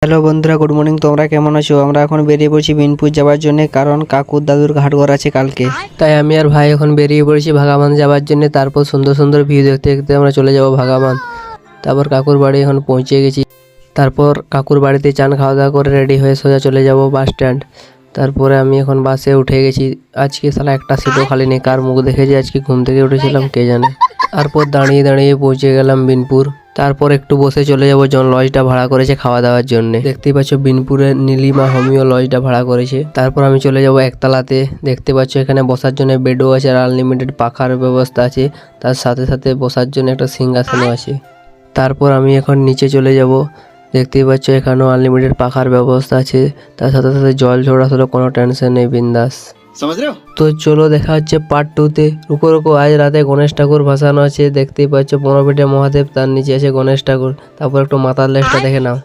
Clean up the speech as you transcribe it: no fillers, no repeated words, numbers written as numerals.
Hello বন্ধুরা, good morning. তোমরা কেমন আছো? আমরা এখন বেরিয়ে পড়ছি বিনপুর যাওয়ার জন্য, কারণ কাকুর দাদুর ঘাট ঘর আছে কালকে। তাই আমি আর ভাই এখন বেরিয়ে পড়েছি ভাগাবান যাওয়ার জন্য। তারপর সুন্দর সুন্দর ভিউ দেখতে দেখতে আমরা চলে যাব ভাগাবান। তারপর কাকুর বাড়ি এখন পৌঁছে গেছি। তারপর কাকুর বাড়িতে চান খাওয়া দাওয়া করে রেডি হয়ে সোজা চলে যাব বাস স্ট্যান্ড। তারপরে আমি এখন বাসে উঠে গেছি। আজকে শালা একটা সিটও খালি নেই। কার মুখ দেখে যে আজকে ঘুম থেকে উঠেছিলাম কে জানে। তারপর দাঁড়িয়ে দাঁড়িয়ে পৌঁছে গেলাম বিনপুর। তারপর একটু বসে চলে যাবো জন লজটা ভাড়া করেছে খাওয়া দাওয়ার জন্য। দেখতেই পাচ্ছ বিনপুরের নীলিমা হোমিও লজটা ভাড়া করেছে। তারপর আমি চলে যাব একতলাতে। দেখতে পাচ্ছ এখানে বসার জন্য বেডও আছে আর আনলিমিটেড পাখার ব্যবস্থা আছে। তার সাথে সাথে বসার জন্য একটা সিংহাসনও আছে। তারপর আমি এখন নিচে চলে যাব। দেখতেই পাচ্ছ এখানেও আনলিমিটেড পাখার ব্যবস্থা আছে। তার সাথে সাথে জল ঝরা আসলে কোনো টেনশন নেই, বিন্দাস। তো চলো দেখা হচ্ছে পার্ট 2-তে। রুকো রুকো, আজ রাতে গণেশ ঠাকুর ভাসানো আছে। দেখতেই পাচ্ছ 15 ফিটে মহাদেব, তার নিচে আছে গণেশ ঠাকুর। তারপর একটু মাথার লেজটা দেখে নাও।